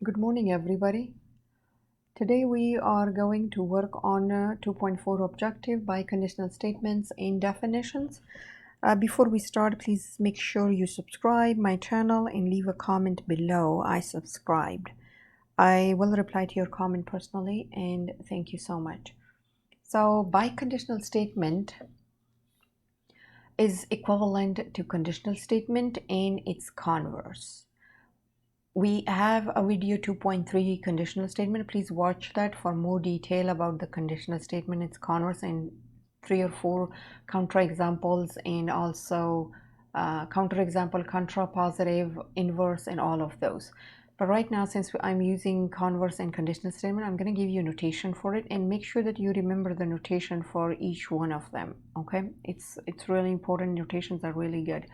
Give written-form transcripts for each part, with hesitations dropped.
Good morning, everybody. Today we are going to work on 2.4 objective biconditional statements and definitions. Before we start, please make sure you subscribe my channel and leave a comment below. I subscribed. I will reply to your comment personally and thank you so much. So biconditional statement is equivalent to conditional statement and its converse. We have a video 2.3 conditional statement. Please watch that for more detail about the conditional statement, its converse, and 3 or 4 counterexamples, and also counterexample, contrapositive, inverse, and all of those. But right now, since I'm using converse and conditional statement, I'm going to give you notation for it, and make sure that you remember the notation for each one of them. Okay, it's really important. Notations are really good.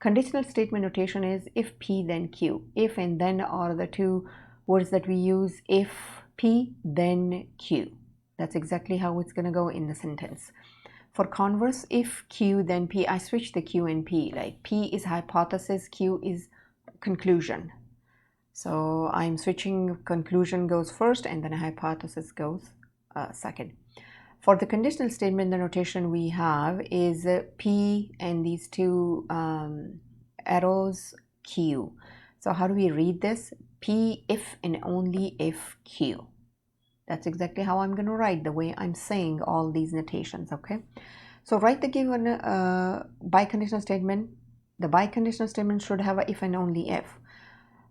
Conditional statement notation is if P then Q. If and then are the two words that we use. If P then Q. That's exactly how it's going to go in the sentence. For converse, if Q then P, I switch the Q and P. Like P is hypothesis, Q is conclusion. So I'm switching, conclusion goes first and then hypothesis goes second. For the conditional statement, the notation we have is P and these two arrows Q. So how do we read this? P if and only if Q. That's exactly how I'm going to write, the way I'm saying all these notations, okay? So write the given biconditional statement. The biconditional statement should have a if and only if.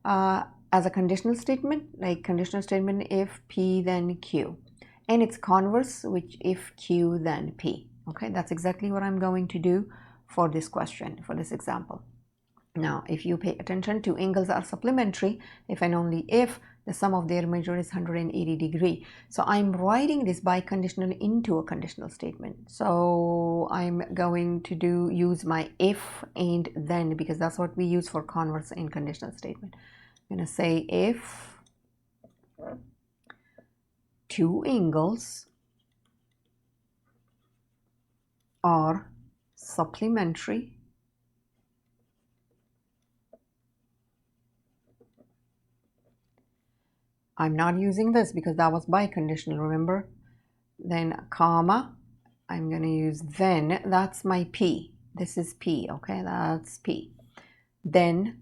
As a conditional statement, like conditional statement if P then Q. And its converse, which if Q then P. Okay, that's exactly what I'm going to do for this question, for this example. Now, if you pay attention, two angles are supplementary if and only if the sum of their measure is 180 degree. So I'm writing this biconditional into a conditional statement. So I'm going to use my if and then, because that's what we use for converse and conditional statement. I'm going to say if two angles are supplementary I'm not using this because that was biconditional, remember? Then comma, I'm going to use then, that's my P. This is P, okay? That's P. Then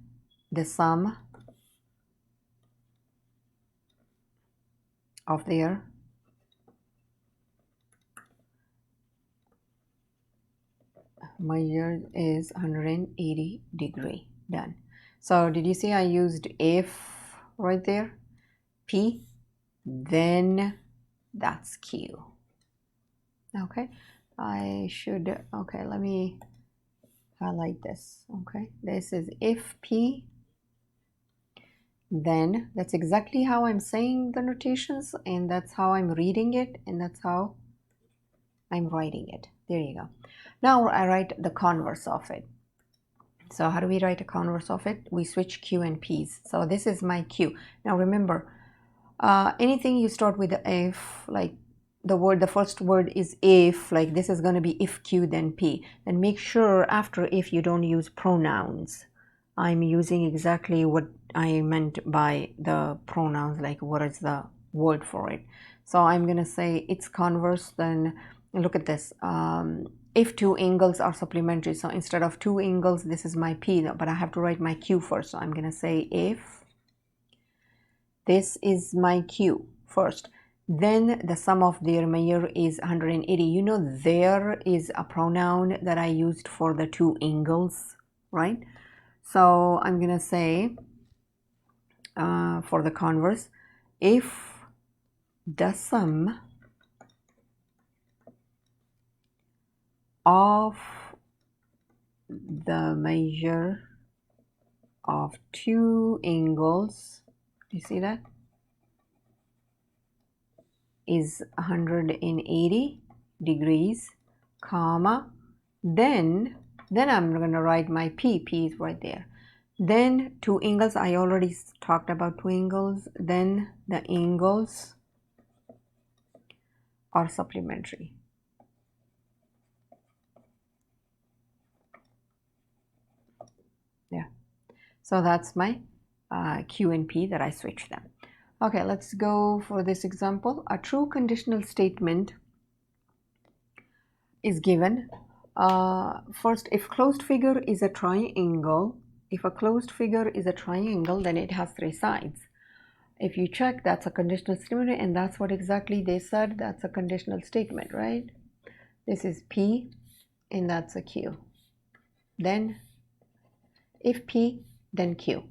the sum of their measure is 180 degree. Done. So did you see I used if right there? P, then that's Q. Okay, I should, okay, let me highlight this. Okay, this is if P, then that's exactly how I'm saying the notations, and that's how I'm reading it, and that's how I'm writing it. There you go. Now I write the converse of it. So how do we write a converse of it? We switch Q and P's. So this is my Q. Now remember, anything you start with the if, like the first word is if, like this is going to be if Q then P. Then make sure after if you don't use pronouns. I'm using exactly what I meant by the pronouns, like what is the word for it. So I'm going to say it's converse, then look at this. If two angles are supplementary, so instead of two angles, this is my P, but I have to write my Q first. So I'm going to say if this is my Q first, then the sum of their measure is 180. You know, there is a pronoun that I used for the two angles, right? So I'm going to say for the converse, if the sum of the measure of two angles, you see that, is 180 degrees, comma, then I'm going to write my P is right there. Then two angles, I already talked about two angles, then the angles are supplementary. Yeah, so that's my Q and P, that I switch them. Okay, let's go for this example. A true conditional statement is given. First, if closed figure is a triangle, if a closed figure is a triangle, then it has three sides. If you check, that's a conditional statement, and that's what exactly they said. That's a conditional statement, right? This is P, and that's a Q. Then, if P, then Q.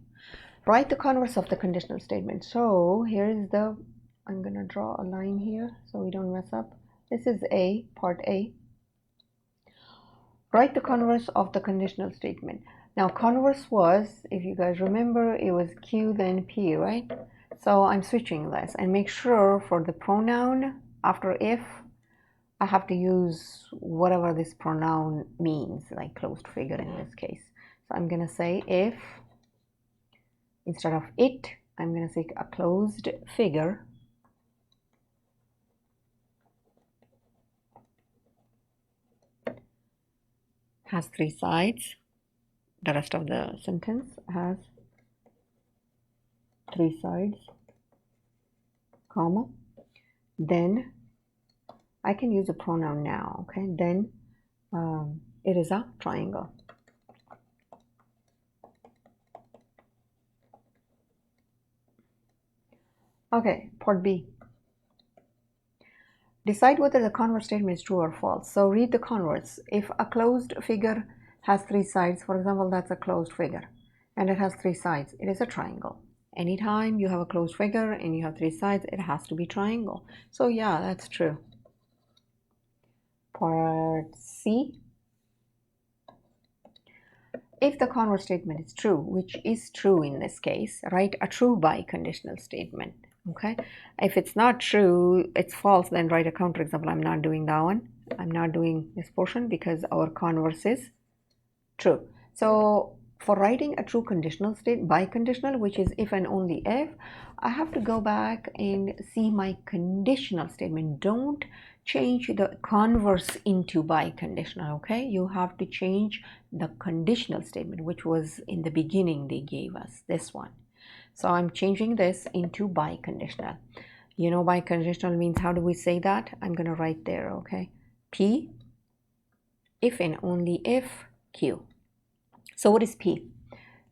Write the converse of the conditional statement. So here is the, I'm gonna draw a line here so we don't mess up. This is A, part A. Write the converse of the conditional statement. Now converse was, if you guys remember, it was Q then P, right? So I'm switching this, and make sure for the pronoun after if, I have to use whatever this pronoun means, like closed figure in this case. So I'm gonna say if, instead of it, I'm gonna say a closed figure has three sides. The rest of the sentence has three sides, comma. Then I can use a pronoun now, okay? Then it is a triangle. Okay, part B. Decide whether the converse statement is true or false. So read the converse. If a closed figure has three sides, for example, that's a closed figure, and it has three sides, it is a triangle. Anytime you have a closed figure and you have three sides, it has to be triangle. So yeah, that's true. Part C. If the converse statement is true, which is true in this case, write a true biconditional statement. Okay, if it's not true, it's false, then write a counterexample. I'm not doing that one. I'm not doing this portion because our converse is true. So for writing a true conditional state, biconditional, which is if and only if, I have to go back and see my conditional statement. Don't change the converse into biconditional, okay? You have to change the conditional statement, which was in the beginning they gave us, this one. So I'm changing this into biconditional. You know, biconditional means, how do we say that? I'm going to write there, okay? P, if and only if, Q. So what is P?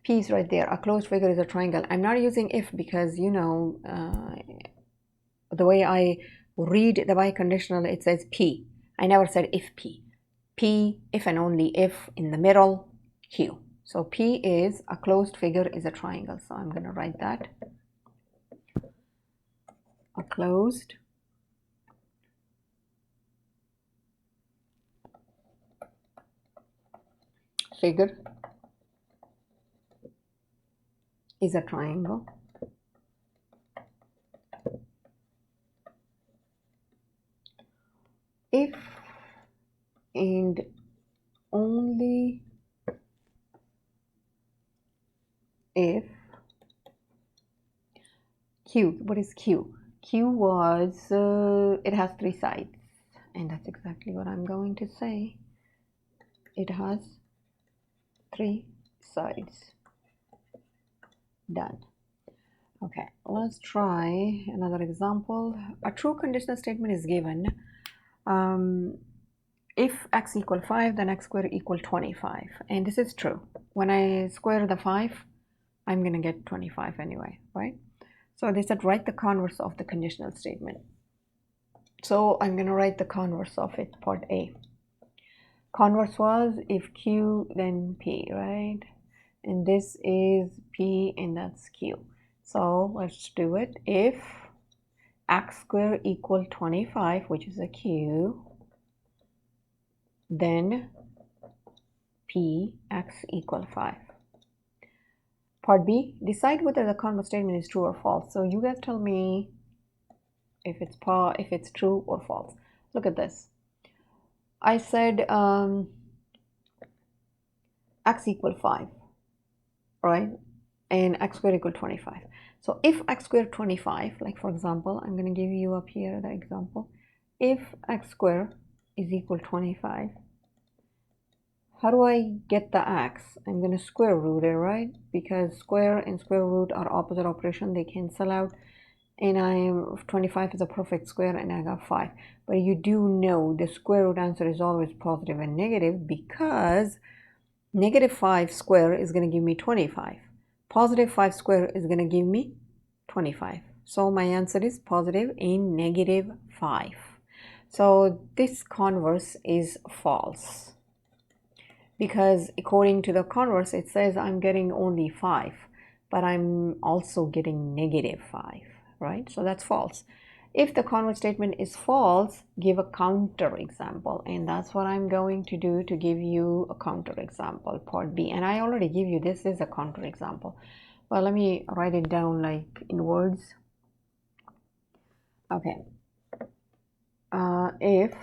P is right there. A closed figure is a triangle. I'm not using if because, you know, the way I read the biconditional, it says P. I never said if P. P, if and only if, in the middle, Q. So P is a closed figure is a triangle. So I'm going to write that. A closed figure is a triangle. If and only if Q, what is Q? Q was, it has three sides, and that's exactly what I'm going to say. It has three sides. Done. Okay, let's try another example. A true conditional statement is given. If x equal 5, then x squared equal 25. And this is true. When I square the 5, I'm going to get 25 anyway, right? So they said write the converse of the conditional statement. So I'm going to write the converse of it, part A. Converse was if Q, then P, right? And this is P, and that's Q. So let's do it. If x squared equal 25, which is a Q, then P x equal 5. Part B, decide whether the converse statement is true or false. So you guys tell me if it's true or false. Look at this. I said x equal 5, right? And x squared equal 25. So if x squared 25, like for example, I'm going to give you up here the example. If x squared is equal 25, How do I get the x? I'm going to square root it, right? Because square and square root are opposite operation. They cancel out. And 25 is a perfect square and I got 5. But you do know the square root answer is always positive and negative, because negative 5 square is going to give me 25. Positive 5 square is going to give me 25. So my answer is positive and negative 5. So this converse is false, because according to the converse it says I'm getting only 5, but I'm also getting negative 5, right? So that's false. If the converse statement is false, give a counterexample, and that's what I'm going to do to give you a counterexample, part B. And I already give you, this is a counterexample. Well, let me write it down like in words. Okay. If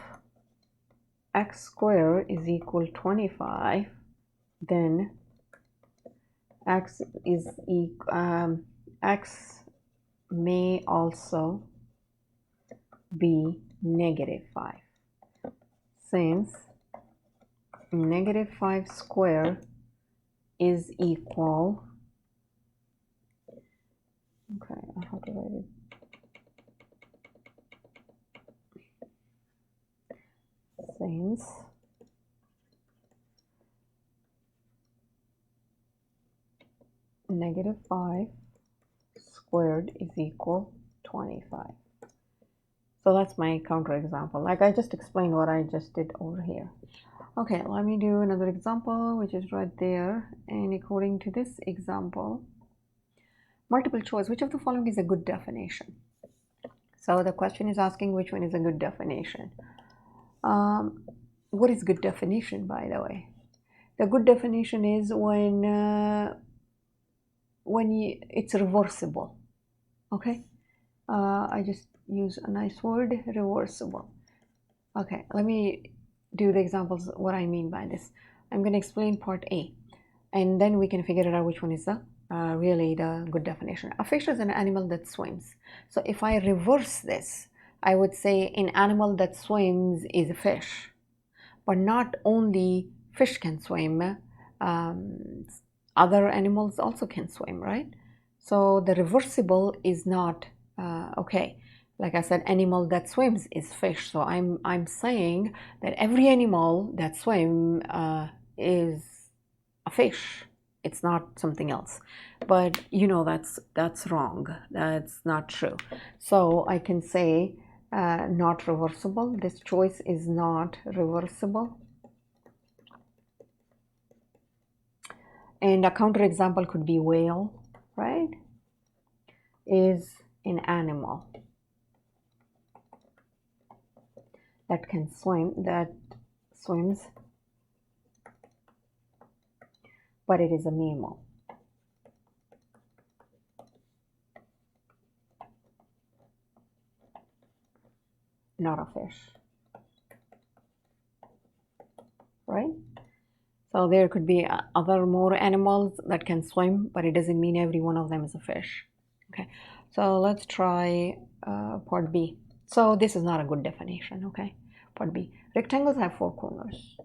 x squared is equal 25, then x may also be negative 5, since negative 5 square is equal, okay, I have to write it, since negative 5 squared is equal 25. So that's my counterexample. Like I just explained what I just did over here. Okay, let me do another example, which is right there. And according to this example, multiple choice, which of the following is a good definition? So the question is asking which one is a good definition. What is good definition, by the way? The good definition is when it's reversible. Okay, I just use a nice word, reversible. Okay, let me do the examples, what I mean by this. I'm going to explain part A, and then we can figure it out which one is the really the good definition. A fish is an animal that swims. So if I reverse this, I would say an animal that swims is a fish. But not only fish can swim, other animals also can swim, right? So the reversible is not okay. Like I said, animal that swims is fish. So I'm saying that every animal that swims is a fish. It's not something else. But you know that's wrong. That's not true. So I can say not reversible. This choice is not reversible. And a counterexample could be whale, right? Is an animal that can swim, that swims, but it is a mammal. Not a fish, right? So there could be other more animals that can swim, but it doesn't mean every one of them is a fish. Okay, so let's try part B. So this is not a good definition, okay? Part B. Rectangles have 4 corners.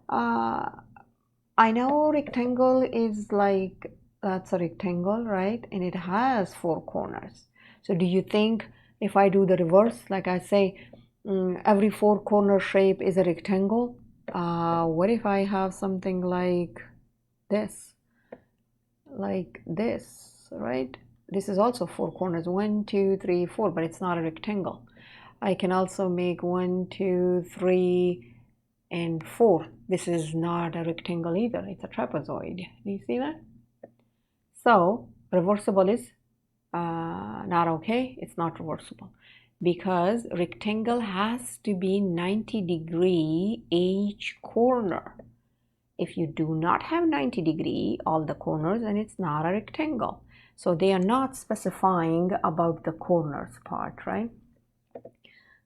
I know rectangle is like, that's a rectangle, right? And it has 4 corners. So do you think if I do the reverse, like I say, every 4 corner shape is a rectangle? What if I have something like this, right? This is also 4 corners, 1, 2, 3, 4, but it's not a rectangle. I can also make 1, 2, 3, and 4. This is not a rectangle either, it's a trapezoid. Do you see that? So reversible is not okay, it's not reversible, because rectangle has to be 90-degree each corner. If you do not have 90-degree all the corners, then it's not a rectangle. So they are not specifying about the corners part, right?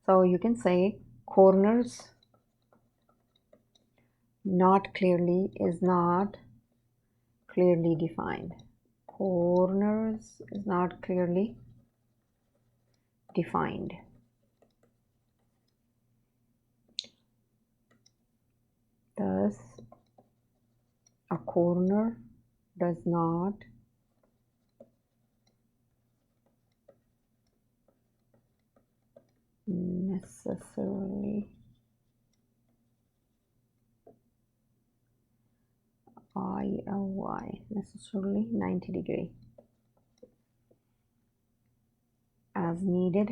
So you can say corners not clearly is not clearly defined. Corners is not clearly defined. Thus, A corner does not necessarily necessarily 90 degree as needed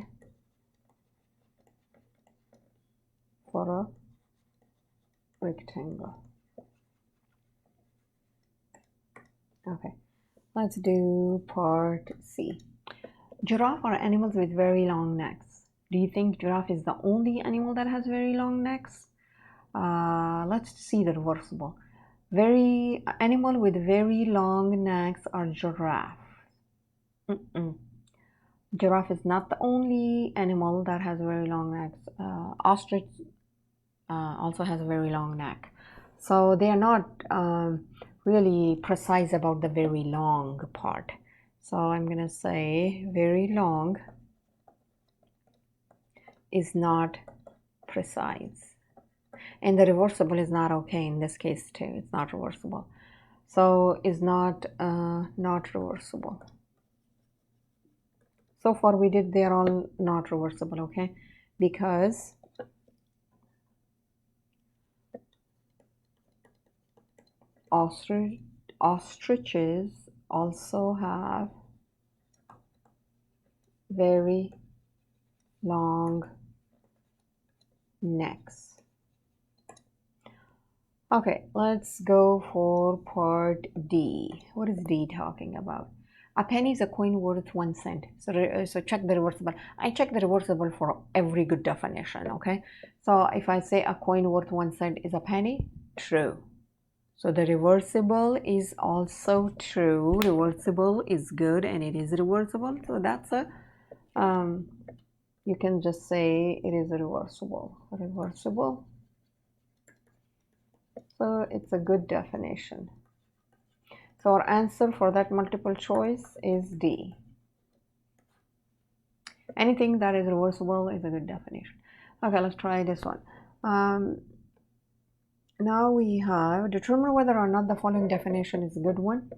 for a rectangle. Okay, let's do part C. Giraffe are animals with very long necks. Do you think giraffe is the only animal that has very long necks? Let's see the reversible. Animal with very long necks are giraffe. Giraffe is not the only animal that has very long necks. Ostrich also has a very long neck. So they are not really precise about the very long part. So I'm going to say very long is not precise. And the reversible is not okay in this case too. It's not reversible. So is not reversible. So far we did, they're all not reversible, okay? Because ostriches also have very long necks. Okay, let's go for part D. What is D talking about? A penny is a coin worth 1 cent. So check the reversible. I check the reversible for every good definition, okay? So if I say a coin worth 1 cent is a penny, true. So the reversible is also true. Reversible is good and it is reversible. So that's a, you can just say it is a reversible. Reversible. So it's a good definition. So our answer for that multiple choice is D. Anything that is reversible is a good definition. Okay, let's try this one. Now we have determine whether or not the following definition is a good one.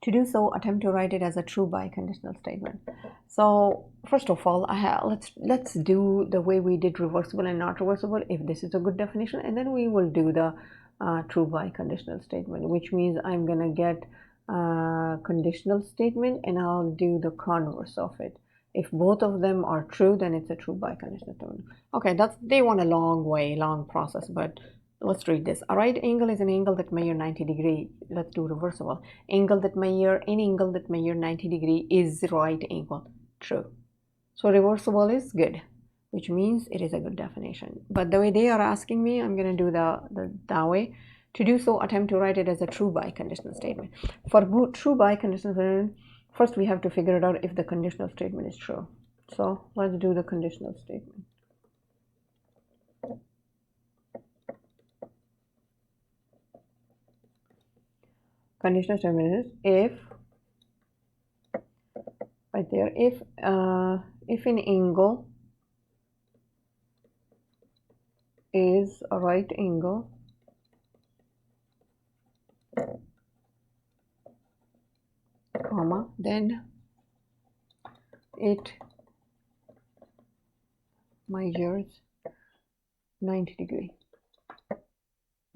To do so, attempt to write it as a true biconditional statement. So first of all, let's do the way we did reversible and not reversible if this is a good definition, and then we will do the true biconditional statement, which means I'm gonna get a conditional statement and I'll do the converse of it. If both of them are true, then it's a true biconditional statement. Okay, they want a long process, but let's read this. A right angle is an angle that measures 90 degree. Let's do reversible. Any angle that measures 90 degree is right angle. True. So reversible is good, which means it is a good definition. But the way they are asking me, I'm going to do that way. To do so, attempt to write it as a true biconditional statement. For true biconditional statement, first we have to figure it out if the conditional statement is true. So let's do the conditional statement. Conditional statement is if right there, if an angle is a right angle, comma, then it measures 90 degree.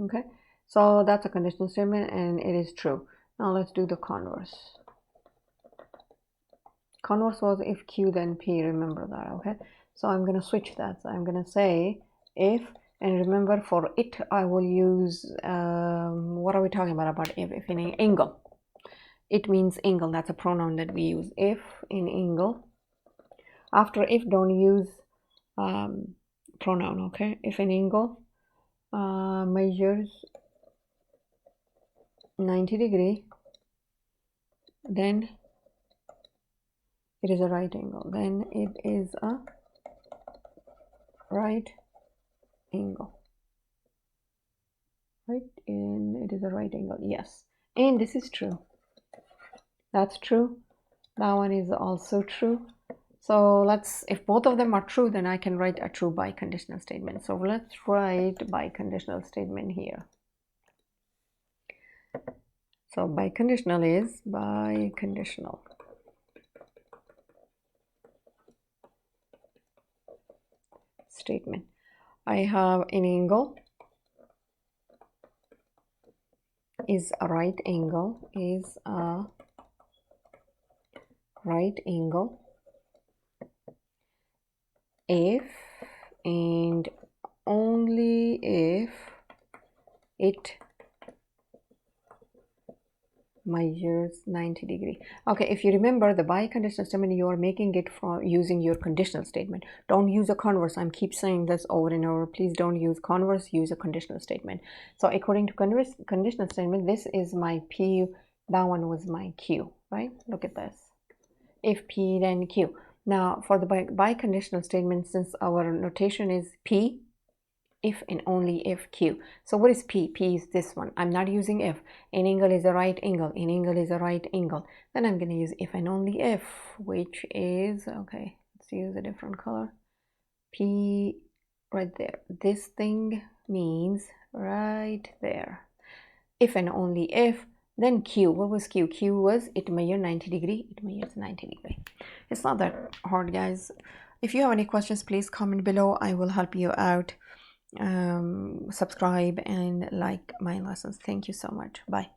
Okay, so that's a conditional statement and it is true. Now let's do the converse. Converse was if Q then P, remember that, okay? So I'm going to switch that. So I'm going to say if, and remember for it I will use, what are we talking about if in an angle? It means angle, that's a pronoun that we use. If in angle, after if don't use pronoun, okay? If an angle measures 90 degree, then it is a right angle. Then it is a right angle. Right, and it is a right angle, yes. And this is true. That's true. That one is also true. So if both of them are true, then I can write a true biconditional statement. So let's write biconditional statement here. So biconditional is biconditional. Statement. I have an angle is a right angle, is a right angle if and only if it measures 90 degree. Okay, if you remember the biconditional statement, you are making it from using your conditional statement. Don't use a converse. I'm keep saying this over and over. Please don't use converse, use a conditional statement. So according to conditional statement, this is my P, that one was my Q, right? Look at this. If P, then Q. Now for the biconditional statement, since our notation is P, if and only if Q. So what is P? P is this one. I'm not using if. An angle is a right angle. An angle is a right angle. Then I'm going to use if and only if, which is, okay, let's use a different color. P right there. This thing means right there. If and only if. Then Q. What was Q? Q was it measures 90 degree. It measures 90 degree. It's not that hard, guys. If you have any questions, please comment below. I will help you out. Subscribe and like my lessons. Thank you so much. Bye.